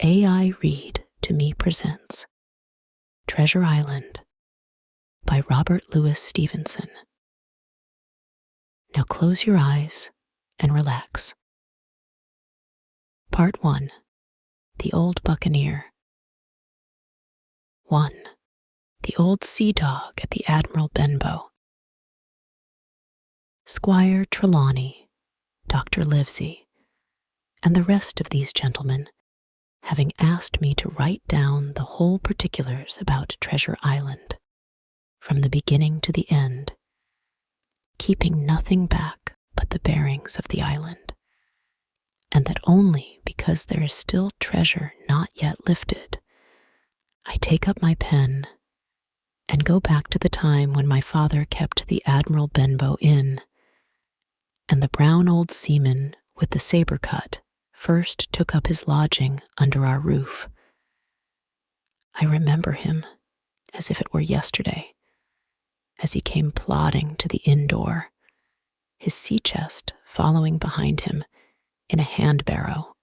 AI Read to Me presents Treasure Island by Robert Louis Stevenson. Now close your eyes and relax. Part 1. The Old Buccaneer. 1. The Old Sea Dog at the Admiral Benbow. Squire Trelawney, Dr. Livesey, and the rest of these gentlemen, having asked me to write down the whole particulars about Treasure Island, from the beginning to the end, keeping nothing back but the bearings of the island, and that only because there is still treasure not yet lifted, I take up my pen and go back to the time when my father kept the Admiral Benbow Inn, and the brown old seaman with the saber cut first took up his lodging under our roof. I remember him as if it were yesterday, as he came plodding to the inn door, his sea chest following behind him in a hand barrow,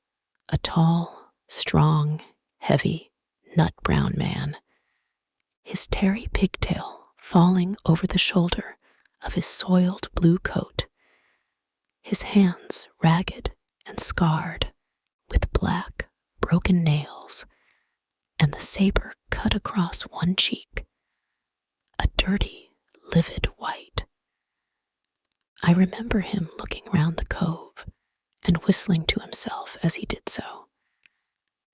a tall, strong, heavy, nut-brown man, his tarry pigtail falling over the shoulder of his soiled blue coat, his hands ragged and scarred, with black, broken nails, and the saber cut across one cheek, a dirty, livid white. I remember him looking round the cove and whistling to himself as he did so,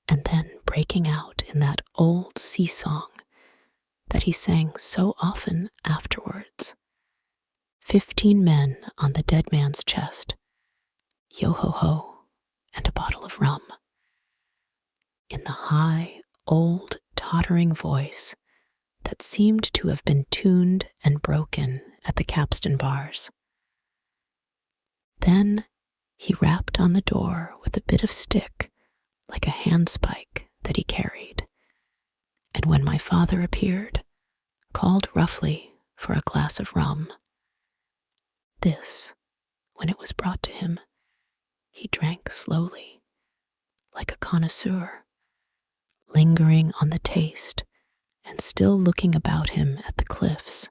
and then breaking out in that old sea song that he sang so often afterwards. 15 men on the dead man's chest, yo-ho-ho, and a bottle of rum. In the high, old, tottering voice that seemed to have been tuned and broken at the capstan bars. Then he rapped on the door with a bit of stick, like a handspike that he carried, and when my father appeared, called roughly for a glass of rum. This, when it was brought to him, he drank slowly, like a connoisseur, lingering on the taste and still looking about him at the cliffs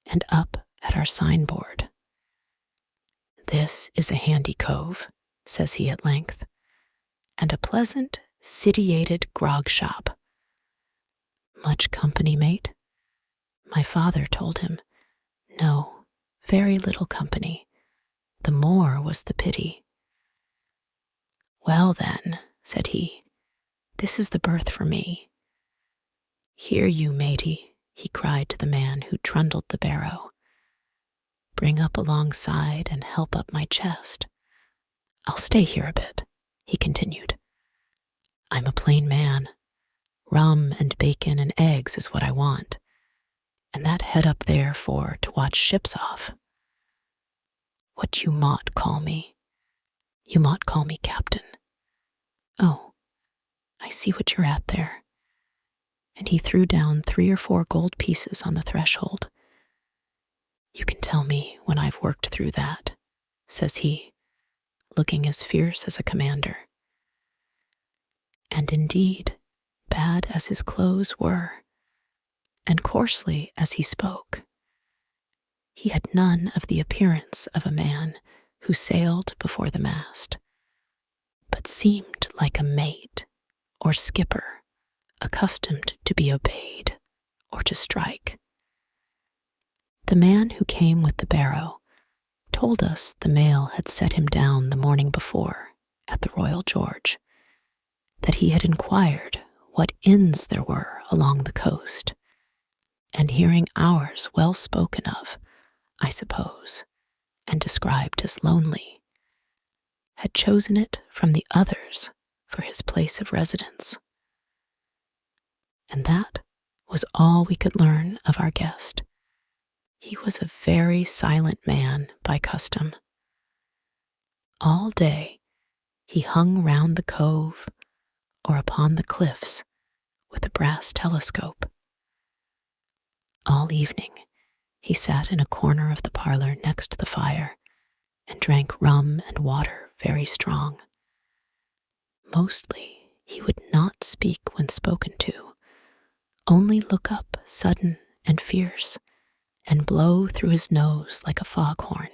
and up at our signboard. "This is a handy cove," says he at length, "and a pleasant, sitiated grog shop." "Much company, mate?" My father told him. No, very little company. The more was the pity. "Well then," said he, "this is the berth for me. Here you, matey," he cried to the man who trundled the barrow. "Bring up alongside and help up my chest. I'll stay here a bit," he continued. "I'm a plain man. Rum and bacon and eggs is what I want, and that head up there for to watch ships off. What you mought call me? You mought call me captain. Oh, I see what you're at there." And he threw down 3 or 4 gold pieces on the threshold. "You can tell me when I've worked through that," says he, looking as fierce as a commander. And indeed, bad as his clothes were, and coarsely as he spoke, he had none of the appearance of a man who sailed before the mast, but seemed like a mate or skipper accustomed to be obeyed or to strike. The man who came with the barrow told us the mail had set him down the morning before at the Royal George, that he had inquired what inns there were along the coast, and hearing ours well spoken of, I suppose, and described as lonely, had chosen it from the others for his place of residence. And that was all we could learn of our guest. He was a very silent man by custom. All day he hung round the cove or upon the cliffs with a brass telescope. All evening he sat in a corner of the parlor next the fire and drank rum and water very strong. Mostly He would not speak when spoken to, only look up sudden and fierce, and blow through his nose like a foghorn.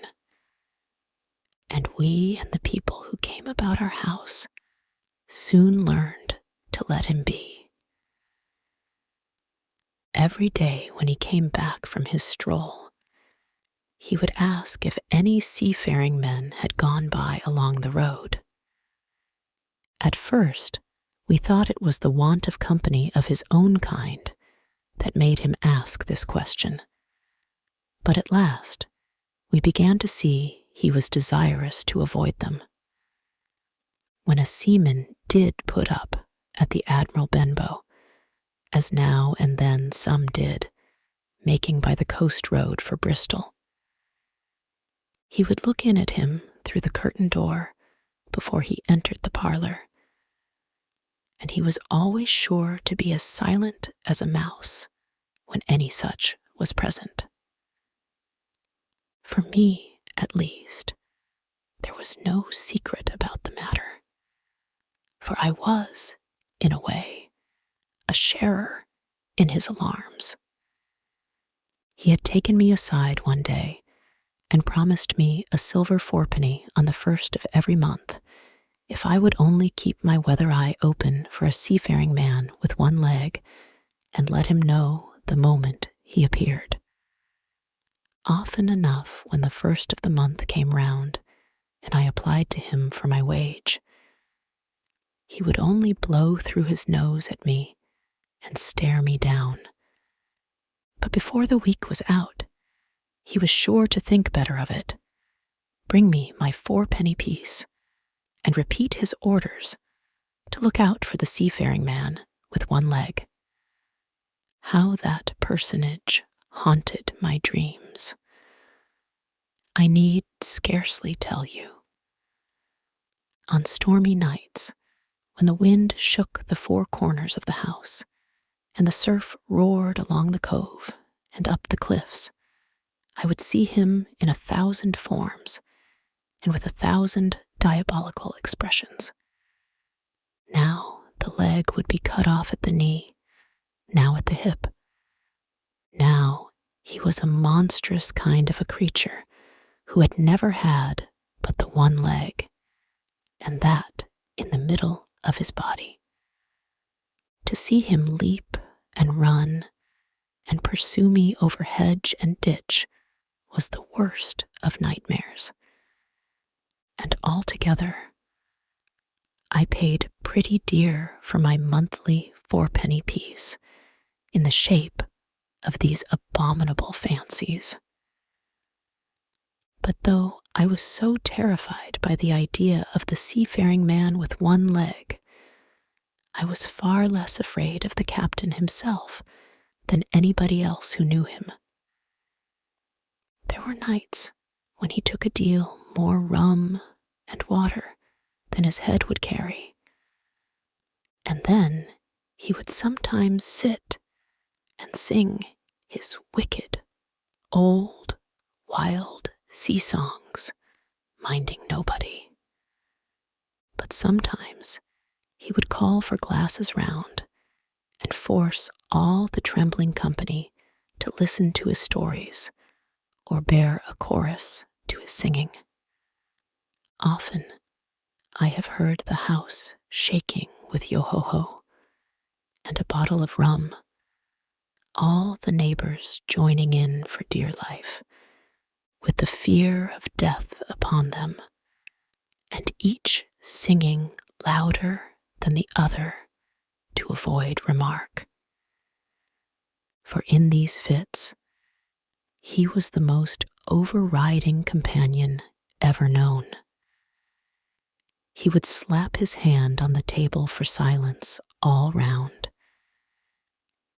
And we and the people who came about our house soon learned to let him be. Every day when he came back from his stroll, he would ask if any seafaring men had gone by along the road. At first, we thought it was the want of company of his own kind that made him ask this question. But at last, we began to see he was desirous to avoid them. When a seaman did put up at the Admiral Benbow, as now and then some did, making by the coast road for Bristol, he would look in at him through the curtain door before he entered the parlor, and he was always sure to be as silent as a mouse when any such was present. For me, at least, there was no secret about the matter, for I was, in a way, a sharer in his alarms. He had taken me aside one day and promised me a silver fourpenny on the first of every month if I would only keep my weather eye open for a seafaring man with one leg and let him know the moment he appeared. Often enough, when the first of the month came round and I applied to him for my wage, he would only blow through his nose at me and stare me down. But before the week was out, he was sure to think better of it, bring me my fourpenny piece, and repeat his orders to look out for the seafaring man with one leg. How that personage haunted my dreams, I need scarcely tell you. On stormy nights, when the wind shook the four corners of the house, and the surf roared along the cove and up the cliffs, I would see him in 1,000 forms and with 1,000 diabolical expressions. Now the leg would be cut off at the knee, now at the hip. Now he was a monstrous kind of a creature who had never had but the one leg, and that in the middle of his body. To see him leap and run and pursue me over hedge and ditch was the worst of nightmares. And altogether, I paid pretty dear for my monthly fourpenny piece in the shape of these abominable fancies. But though I was so terrified by the idea of the seafaring man with one leg, I was far less afraid of the captain himself than anybody else who knew him. There were nights when he took a deal more rum and water than his head would carry, and then he would sometimes sit and sing his wicked, old, wild sea songs, minding nobody. But sometimes he would call for glasses round and force all the trembling company to listen to his stories or bear a chorus to his singing. Often I have heard the house shaking with yo-ho-ho and a bottle of rum, all the neighbors joining in for dear life, with the fear of death upon them, and each singing louder than the other to avoid remark. For in these fits, he was the most overriding companion ever known. He would slap his hand on the table for silence all round.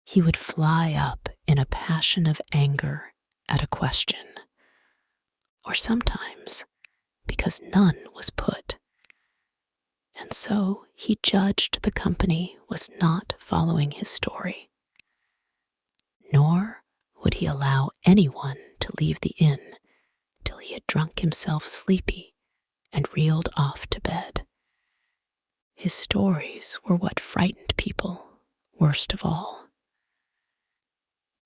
He would fly up in a passion of anger at a question, or sometimes because none was put, and so he judged the company was not following his story. Nor would he allow anyone to leave the inn till he had drunk himself sleepy and reeled off to bed. his stories were what frightened people worst of all.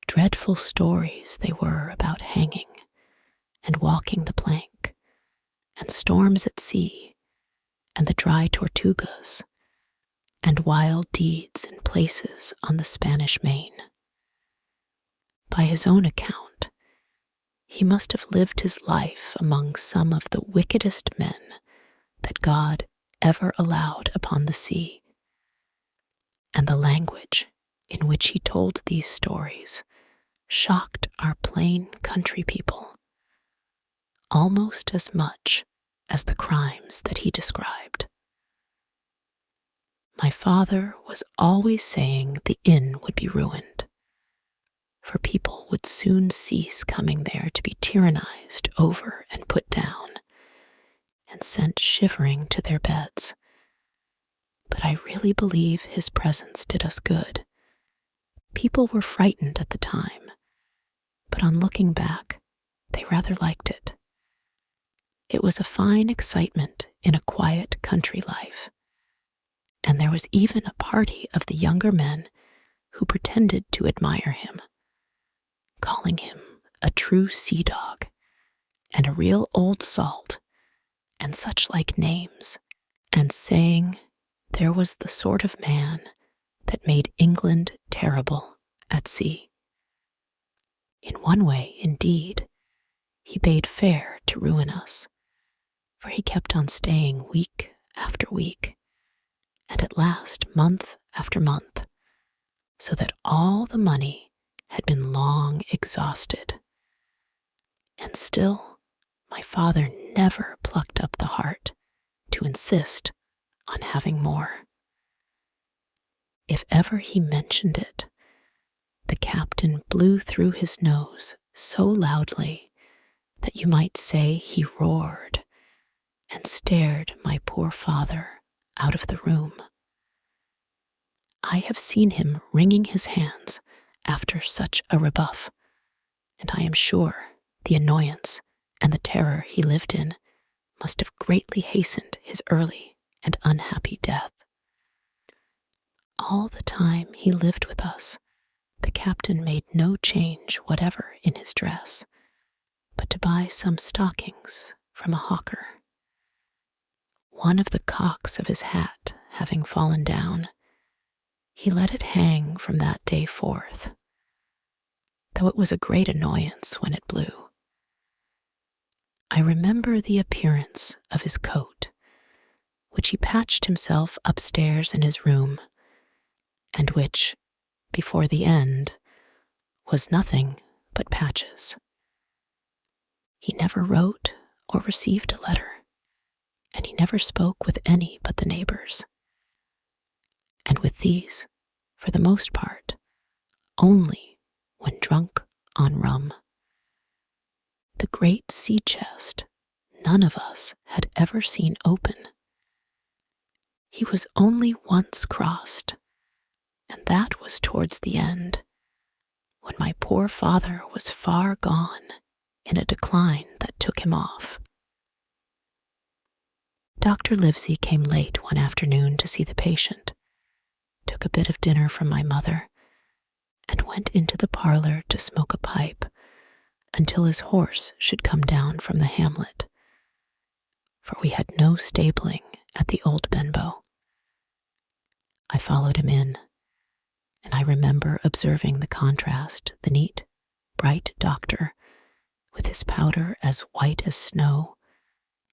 Dreadful stories they were about hanging and walking the plank, and storms at sea, and the dry Tortugas, and wild deeds in places on the Spanish Main. By his own account, he must have lived his life among some of the wickedest men that God ever allowed upon the sea, and the language in which he told these stories shocked our plain country people almost as much as the crimes that he described. My father was always saying the inn would be ruined, for people would soon cease coming there to be tyrannized over and put down, and sent shivering to their beds. But I really believe his presence did us good. People were frightened at the time, but on looking back, they rather liked it. It was a fine excitement in a quiet country life, and there was even a party of the younger men who pretended to admire him, calling him a true sea dog and a real old salt and such like names, and saying there was the sort of man that made England terrible at sea. In one way, indeed, he bade fair to ruin us, for he kept on staying week after week, and at last month after month, so that all the money had been long exhausted. And still my father never plucked up the heart to insist on having more. If ever he mentioned it, the captain blew through his nose so loudly that you might say he roared and stared my poor father out of the room. I have seen him wringing his hands after such a rebuff, and I am sure the annoyance and the terror he lived in must have greatly hastened his early and unhappy death. All the time he lived with us, the captain made no change whatever in his dress, but to buy some stockings from a hawker. One of the cocks of his hat having fallen down, he let it hang from that day forth, though it was a great annoyance when it blew. I remember the appearance of his coat, which he patched himself upstairs in his room, and which, before the end, was nothing but patches. He never wrote or received a letter, and he never spoke with any but the neighbors. And with these, for the most part, only when drunk on rum. The great sea chest none of us had ever seen open. He was only once crossed, and that was towards the end, when my poor father was far gone in a decline that took him off. Dr. Livesey came late one afternoon to see the patient, took a bit of dinner from my mother, and went into the parlor to smoke a pipe until his horse should come down from the hamlet, for we had no stabling at the old Benbow. I followed him in, and I remember observing the contrast, the neat, bright doctor, with his powder as white as snow,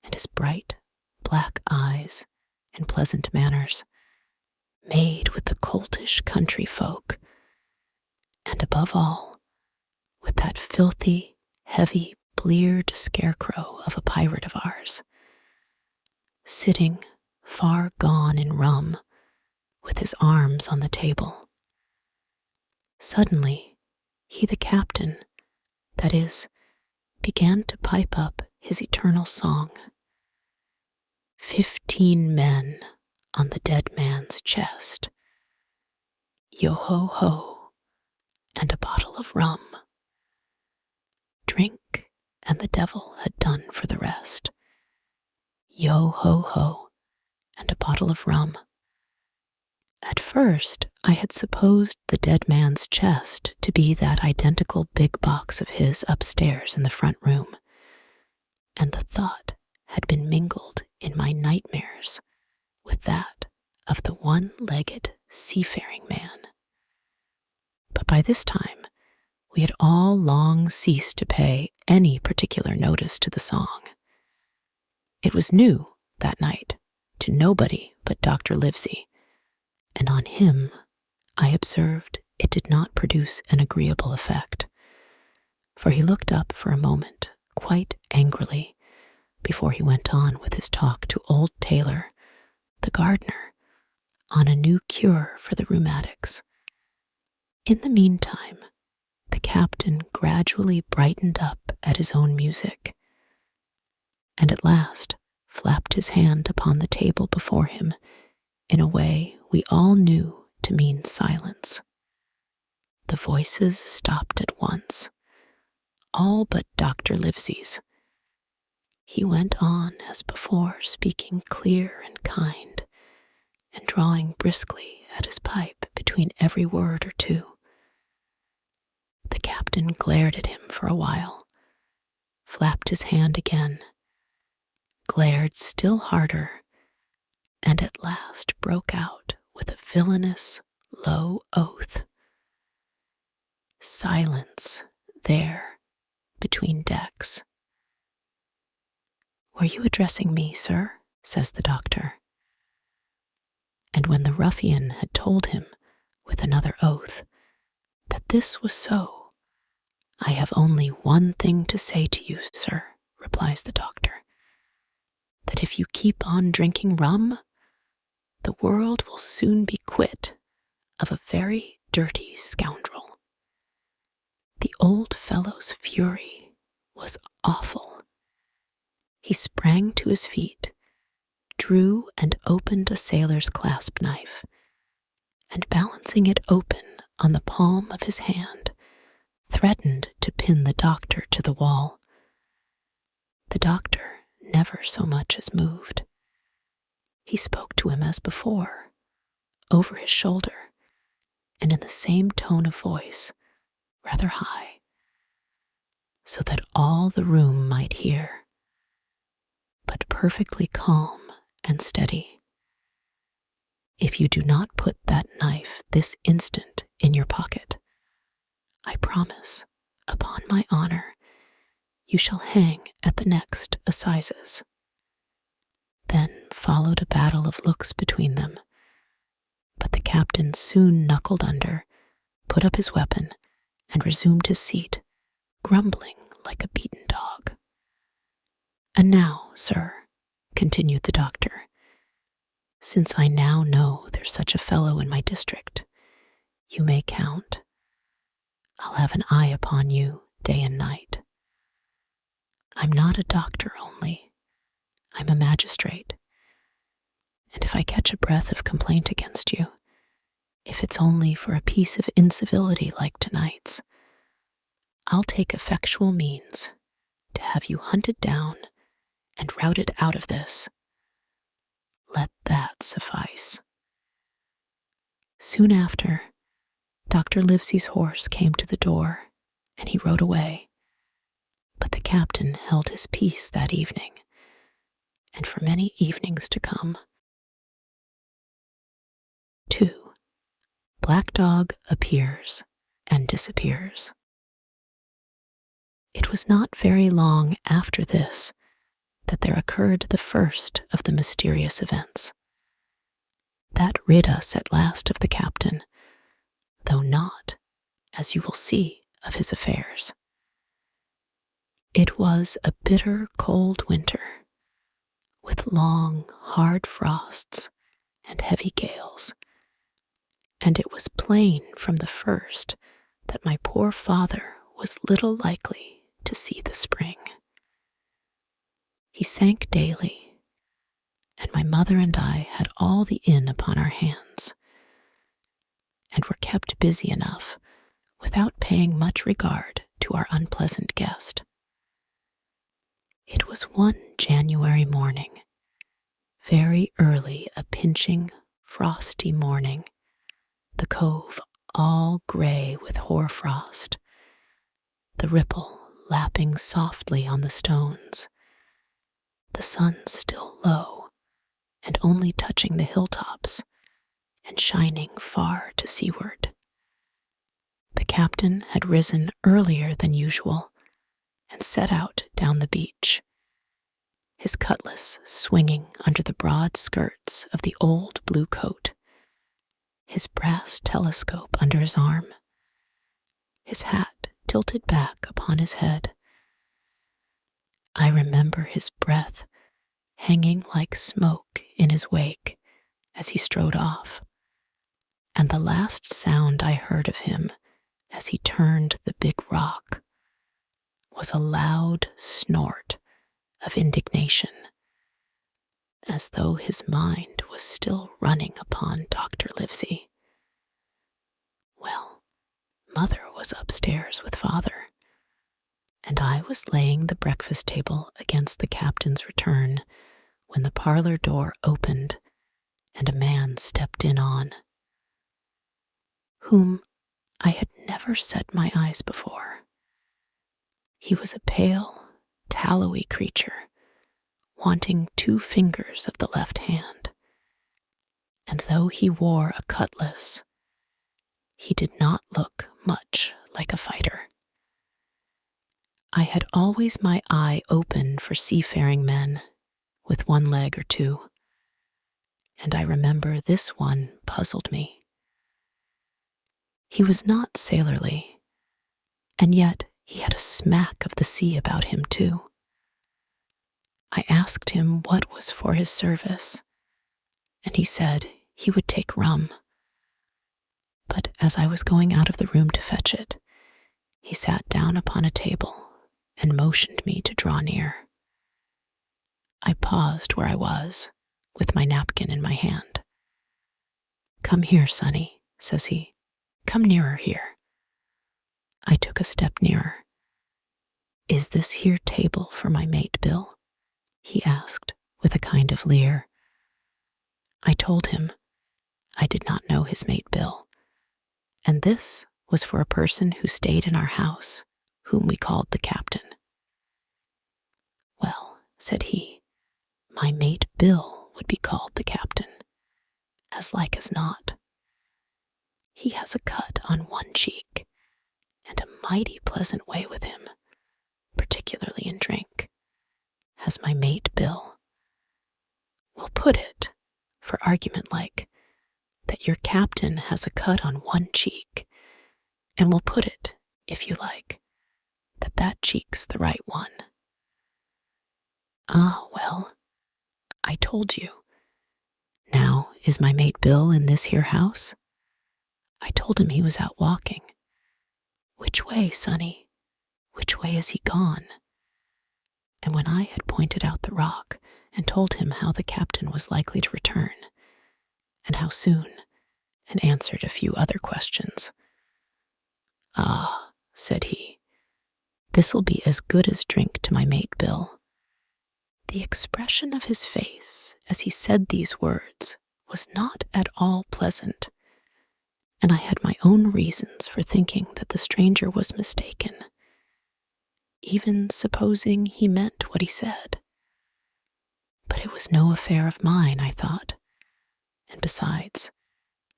and his bright, black eyes and pleasant manners, made with the coltish country folk, and above all, with that filthy, heavy, bleared scarecrow of a pirate of ours, sitting far gone in rum, with his arms on the table. Suddenly, he the captain, that is, began to pipe up his eternal song. 15 men on the dead man's chest. Yo-ho-ho, and a bottle of rum. Drink, and the devil had done for the rest. Yo-ho-ho, and a bottle of rum. At first, I had supposed the dead man's chest to be that identical big box of his upstairs in the front room, and the thought had been mingled in my nightmares with that of the one-legged seafaring man. But by this time, we had all long ceased to pay any particular notice to the song. It was new that night to nobody but Dr. Livesey, and on him I observed it did not produce an agreeable effect, for he looked up for a moment quite angrily before he went on with his talk to old Taylor, the gardener, on a new cure for the rheumatics. In the meantime, the captain gradually brightened up at his own music, and at last flapped his hand upon the table before him in a way we all knew to mean silence. The voices stopped at once, all but Dr. Livesey's. He went on as before, speaking clear and kind, and drawing briskly at his pipe between every word or two. The captain glared at him for a while, flapped his hand again, glared still harder, and at last broke out with a villainous, low oath. Silence there, between decks. "Were you addressing me, sir?" says the doctor. And when the ruffian had told him, with another oath, that this was so, "I have only one thing to say to you, sir," replies the doctor, "that if you keep on drinking rum, the world will soon be quit of a very dirty scoundrel." The old fellow's fury was awful. He sprang to his feet, drew and opened a sailor's clasp knife, and balancing it open on the palm of his hand, threatened to pin the doctor to the wall. The doctor never so much as moved. He spoke to him as before, over his shoulder, and in the same tone of voice, rather high, so that all the room might hear, but perfectly calm and steady. "If you do not put that knife this instant in your pocket, I promise, upon my honor, you shall hang at the next assizes." Then followed a battle of looks between them, but the captain soon knuckled under, put up his weapon, and resumed his seat, grumbling like a beaten dog. "And now, sir," continued the doctor, "since I now know there's such a fellow in my district, you may count. I'll have an eye upon you day and night. I'm not a doctor only, I'm a magistrate, and if I catch a breath of complaint against you, if it's only for a piece of incivility like tonight's, I'll take effectual means to have you hunted down and routed out of this. Let that suffice." Soon after, Dr. Livesey's horse came to the door, and he rode away, but the captain held his peace that evening, and for many evenings to come. 2. Black Dog appears and disappears. It was not very long after this that there occurred the first of the mysterious events. That rid us at last of the captain, though not, as you will see, of his affairs. It was a bitter cold winter, with long, hard frosts and heavy gales, and it was plain from the first that my poor father was little likely to see the spring. He sank daily, and my mother and I had all the inn upon our hands, and were kept busy enough without paying much regard to our unpleasant guest. It was one January morning, very early, a pinching, frosty morning, cove all gray with hoarfrost, the ripple lapping softly on the stones, the sun still low and only touching the hilltops and shining far to seaward. The captain had risen earlier than usual and set out down the beach, his cutlass swinging under the broad skirts of the old blue coat, his brass telescope under his arm, his hat tilted back upon his head. I remember his breath hanging like smoke in his wake as he strode off, and the last sound I heard of him as he turned the big rock was a loud snort of indignation, as though his mind was still running upon Dr. Livesey. Well, Mother was upstairs with Father, and I was laying the breakfast table against the captain's return when the parlor door opened and a man stepped in on, whom I had never set my eyes before. He was a pale, tallowy creature, wanting 2 fingers of the left hand, and though he wore a cutlass, he did not look much like a fighter. I had always my eye open for seafaring men with 1 leg or 2, and I remember this one puzzled me. He was not sailorly, and yet he had a smack of the sea about him too. I asked him what was for his service, and he said he would take rum. But as I was going out of the room to fetch it, he sat down upon a table and motioned me to draw near. I paused where I was, with my napkin in my hand. "Come here, Sonny," says he. "Come nearer here." I took a step nearer. "Is this here table for my mate Bill?" he asked, with a kind of leer. I told him I did not know his mate Bill, and this was for a person who stayed in our house, whom we called the captain. "Well," said he, "my mate Bill would be called the captain, as like as not. He has a cut on 1 cheek, and a mighty pleasant way with him, particularly in drink, has my mate Bill. We'll put it, for argument like, that your captain has a cut on 1 cheek, and we'll put it, if you like, that that cheek's the right one." "Ah, well, I told you. Now, is my mate Bill in this here house?" I told him he was out walking. "Which way, Sonny? Which way is he gone?" And when I had pointed out the rock and told him how the captain was likely to return, and how soon, and answered a few other questions. "Ah," said he, "this'll be as good as drink to my mate Bill." The expression of his face as he said these words was not at all pleasant, and I had my own reasons for thinking that the stranger was mistaken, even supposing he meant what he said. But it was no affair of mine, I thought, and besides,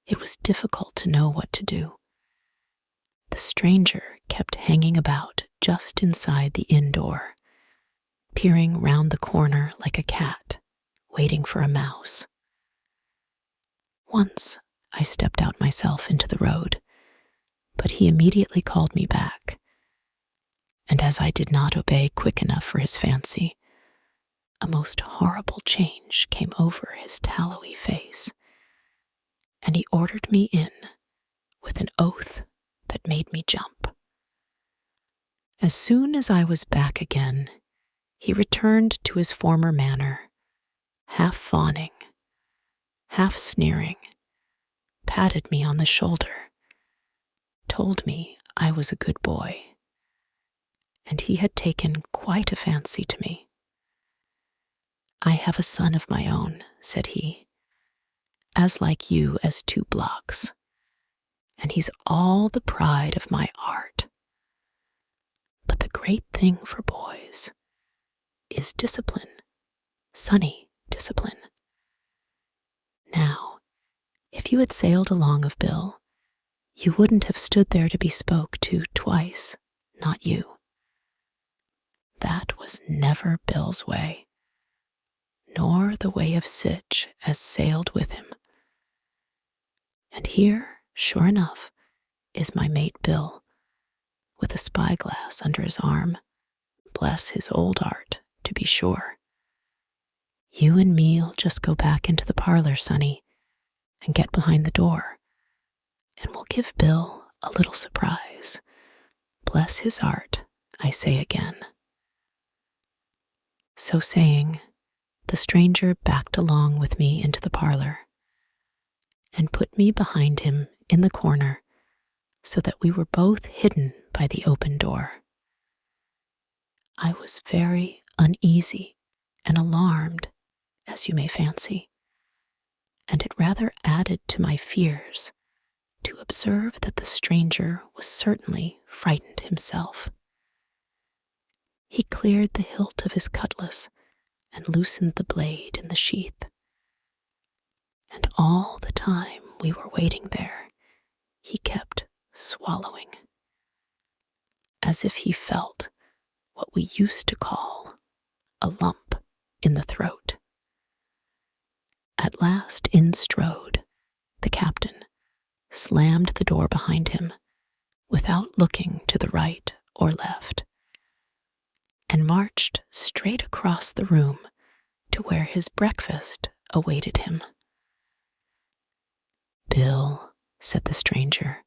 it was difficult to know what to do. The stranger kept hanging about just inside the inn door, peering round the corner like a cat, waiting for a mouse. Once I stepped out myself into the road, but he immediately called me back, and as I did not obey quick enough for his fancy, a most horrible change came over his tallowy face, and he ordered me in with an oath that made me jump. As soon as I was back again, he returned to his former manner, half fawning, half sneering, patted me on the shoulder, told me I was a good boy, and he had taken quite a fancy to me. "I have a son of my own," said he, "as like you as 2 blocks, and he's all the pride of my art. But the great thing for boys is discipline, sunny discipline. Now, if you had sailed along of Bill, you wouldn't have stood there to be spoke to twice, not you. That was never Bill's way, nor the way of Sitch as sailed with him. And here, sure enough, is my mate Bill, with a spyglass under his arm. Bless his old art, to be sure. You and me'll just go back into the parlor, Sonny, and get behind the door, and we'll give Bill a little surprise. Bless his art, I say again. So saying, the stranger backed along with me into the parlor and put me behind him in the corner so that we were both hidden by the open door. I was very uneasy and alarmed, as you may fancy, and it rather added to my fears to observe that the stranger was certainly frightened himself. He cleared the hilt of his cutlass and loosened the blade in the sheath. And all the time we were waiting there, he kept swallowing, as if he felt what we used to call a lump in the throat. At last in strode the captain, slammed the door behind him without looking to the right or left, and marched straight across the room to where his breakfast awaited him. "Bill," said the stranger,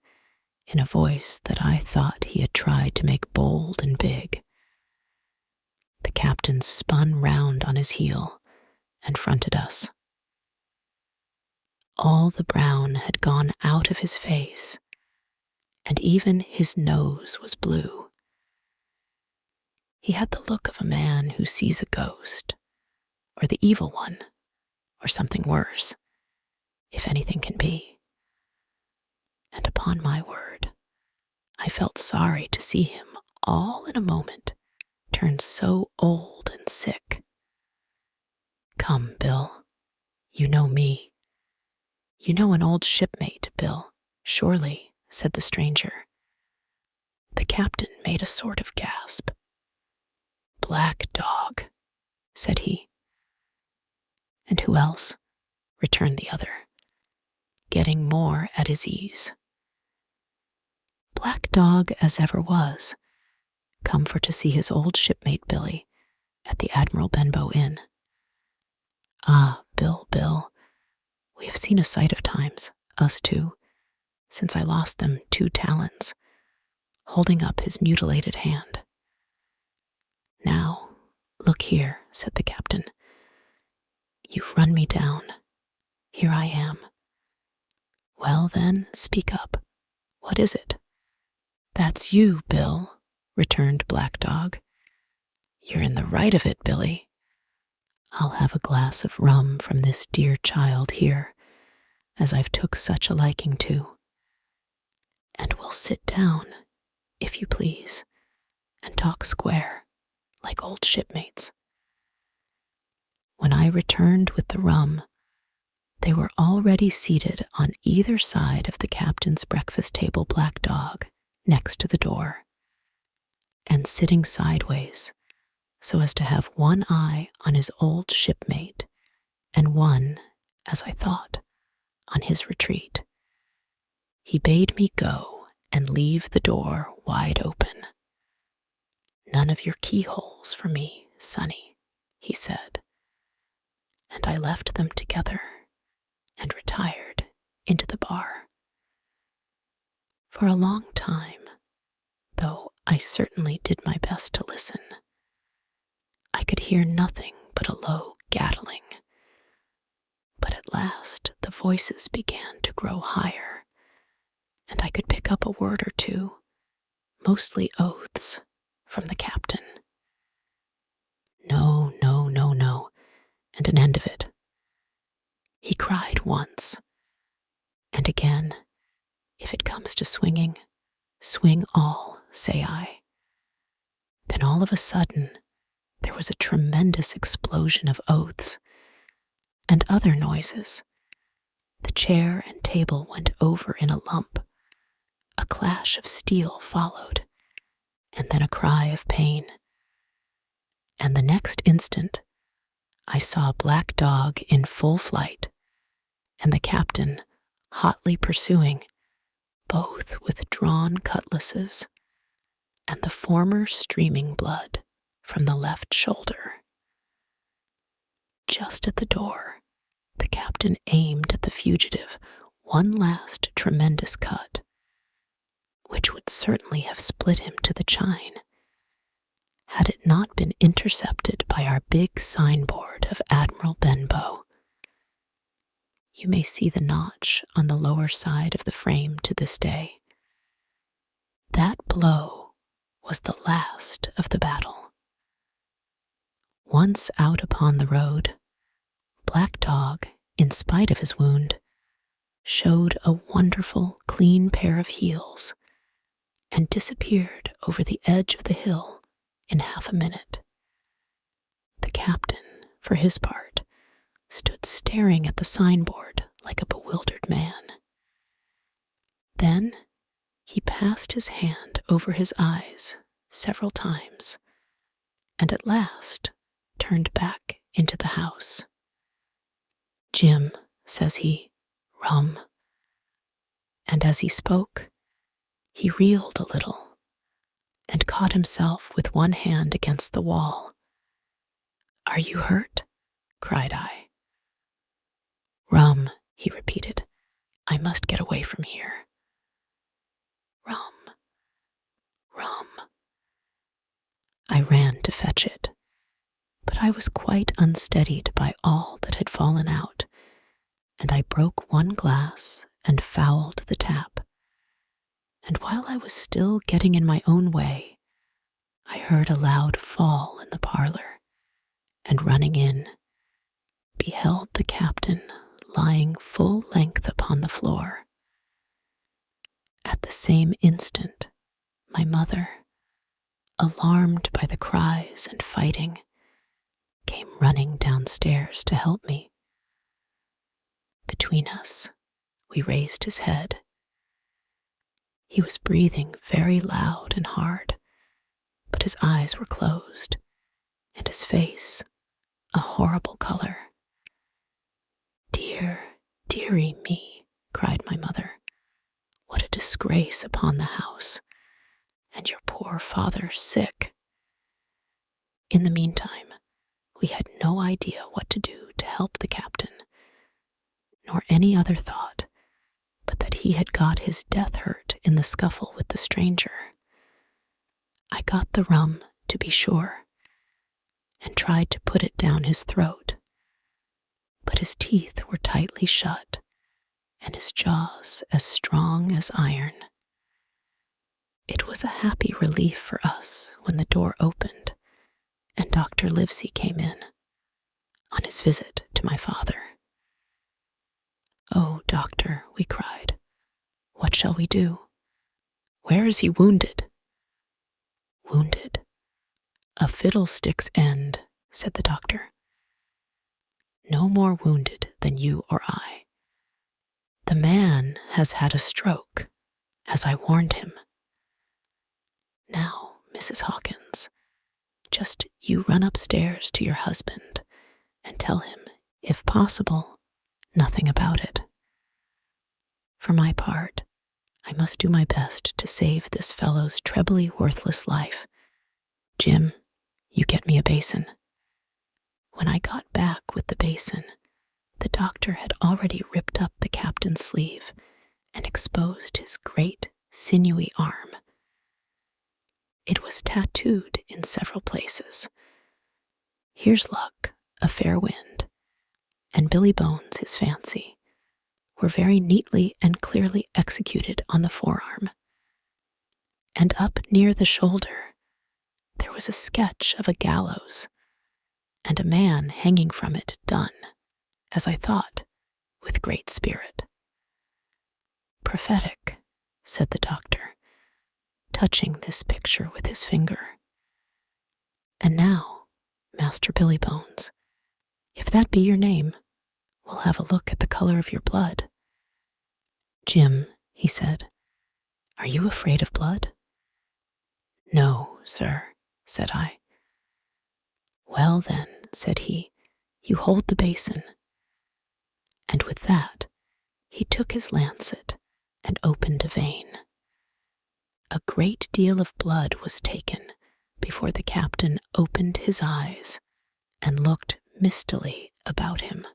in a voice that I thought he had tried to make bold and big. The captain spun round on his heel and fronted us. All the brown had gone out of his face, and even his nose was blue. He had the look of a man who sees a ghost, or the evil one, or something worse, if anything can be. And upon my word, I felt sorry to see him all in a moment turn so old and sick. "Come, Bill, you know me. You know an old shipmate, Bill, surely," said the stranger. The captain made a sort of gasp. "Black Dog," said he. "And who else?" returned the other, getting more at his ease. "Black Dog as ever was, come for to see his old shipmate Billy at the Admiral Benbow Inn. Ah, Bill, we have seen a sight of times, us two, since I lost them 2 talons," holding up his mutilated hand. "Now, look here," said the captain. "You've run me down. Here I am. Well then, speak up. What is it?" "That's you, Bill," returned Black Dog. "You're in the right of it, Billy. I'll have a glass of rum from this dear child here, as I've took such a liking to. And we'll sit down, if you please, and talk square, like old shipmates." When I returned with the rum, they were already seated on either side of the captain's breakfast table Black Dog, next to the door, and sitting sideways, so as to have one eye on his old shipmate, and one, as I thought, on his retreat. He bade me go and leave the door wide open. "None of your keyholes for me, Sonny," he said, and I left them together and retired into the bar. For a long time, though I certainly did my best to listen, I could hear nothing but a low gattling. But at last the voices began to grow higher, and I could pick up a word or two, mostly oaths, from the captain. "No, and an end of it." He cried once, and again, If it comes to swinging, swing all, say I. Then all of a sudden, there was a tremendous explosion of oaths and other noises. The chair and table went over in a lump. A clash of steel followed, and then a cry of pain. And the next instant, I saw a black dog in full flight, and the captain hotly pursuing, both with drawn cutlasses, and the former streaming blood from the left shoulder. Just at the door, the captain aimed at the fugitive one last tremendous cut, which would certainly have split him to the chine, had it not been intercepted by our big signboard of Admiral Benbow. You may see the notch on the lower side of the frame to this day. That blow was the last of the battle. Once out upon the road, Black Dog, in spite of his wound, showed a wonderful clean pair of heels and disappeared over the edge of the hill in half a minute. The captain, for his part, stood staring at the signboard like a bewildered man. Then he passed his hand over his eyes several times, and at last turned back into the house. "Jim," says he, "rum." And as he spoke, he reeled a little and caught himself with one hand against the wall. "Are you hurt?" cried I. "Rum," he repeated. "I must get away from here." Rum, rum. I ran to fetch it, but I was quite unsteadied by all that had fallen out, and I broke one glass and fouled the tap. And while I was still getting in my own way, I heard a loud fall in the parlor, and running in, beheld the captain lying full length upon the floor. At the same instant, my mother, alarmed by the cries and fighting, came running downstairs to help me. Between us, we raised his head. He was breathing very loud and hard, but his eyes were closed, and his face a horrible color. "Dear, dearie me," cried my mother. "What a disgrace upon the house, and your poor father sick." In the meantime, we had no idea what to do to help the captain, nor any other thought but that he had got his death hurt in the scuffle with the stranger. I got the rum, to be sure, and tried to put it down his throat, but his teeth were tightly shut, and his jaws as strong as iron. It was a happy relief for us when the door opened and Dr. Livesey came in, on his visit to my father. "Oh, doctor," we cried, "what shall we do? Where is he wounded?" "Wounded? A fiddlestick's end," said the doctor. "No more wounded than you or I. The man has had a stroke, as I warned him. Now, Mrs. Hawkins, just you run upstairs to your husband and tell him, if possible, nothing about it. For my part, I must do my best to save this fellow's trebly worthless life. Jim, you get me a basin." When I got back with the basin, the doctor had already ripped up the captain's sleeve and exposed his great, sinewy arm. It was tattooed in several places. Here's Luck, a fair wind, and Billy Bones, his fancy, were very neatly and clearly executed on the forearm. And up near the shoulder, there was a sketch of a gallows, and a man hanging from it done, as I thought, with great spirit. Prophetic, said the doctor, touching this picture with his finger. "And now, Master Billy Bones, if that be your name, we'll have a look at the color of your blood." "Jim," he said, "are you afraid of blood?" "No, sir," said I. "Well then," said he, "you hold the basin." And with that, he took his lancet and opened a vein. A great deal of blood was taken before the captain opened his eyes and looked mistily about him.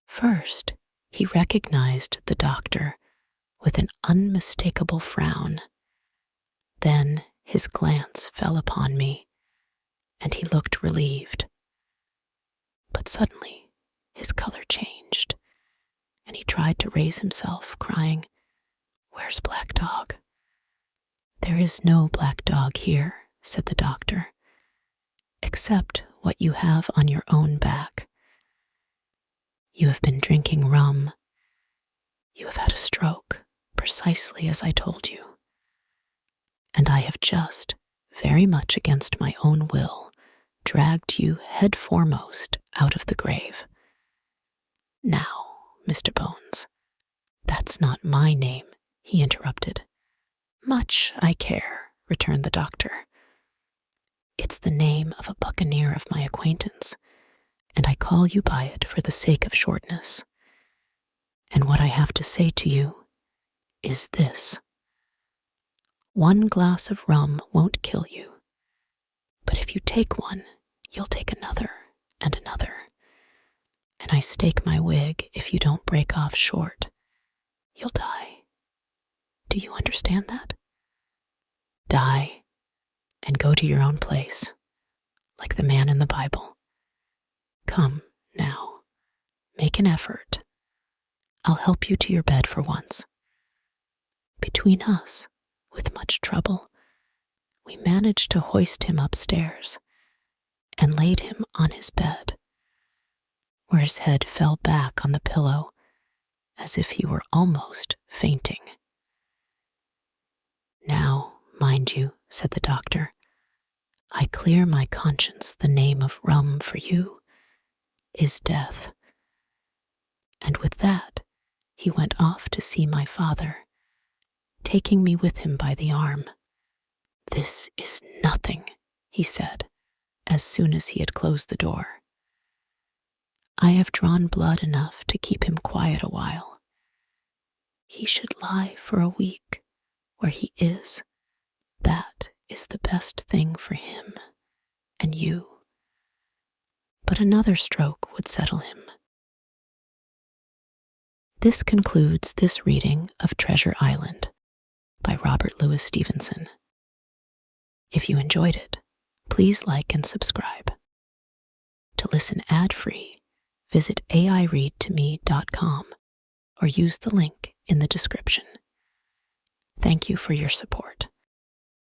First, he recognized the doctor with an unmistakable frown. Then his glance fell upon me, and he looked relieved. But suddenly his color changed, and he tried to raise himself, crying, "Where's Black Dog?" "There is no black dog here," said the doctor, "except what you have on your own back. You have been drinking rum. You have had a stroke, precisely as I told you. And I have just, very much against my own will, dragged you head foremost out of the grave. Now, Mr. Bones, that's not my name," he interrupted. "Much I care," returned the doctor. "It's the name of a buccaneer of my acquaintance, and I call you by it for the sake of shortness. And what I have to say to you is this. One glass of rum won't kill you, but if you take one, you'll take another and another. And I stake my wig if you don't break off short, you'll die. Do you understand that? Die and go to your own place, like the man in the Bible. Come, now, make an effort. I'll help you to your bed for once." Between us, with much trouble, we managed to hoist him upstairs and laid him on his bed, where his head fell back on the pillow as if he were almost fainting. "Now, mind you," said the doctor, "I clear my conscience the name of rum for you is death." And with that, he went off to see my father, taking me with him by the arm. "This is nothing," he said, as soon as he had closed the door. "I have drawn blood enough to keep him quiet a while. He should lie for a week where he is. That is the best thing for him and you. But another stroke would settle him." This concludes this reading of Treasure Island by Robert Louis Stevenson. If you enjoyed it, please like and subscribe. To listen ad-free, visit aireadtome.com or use the link in the description. Thank you for your support.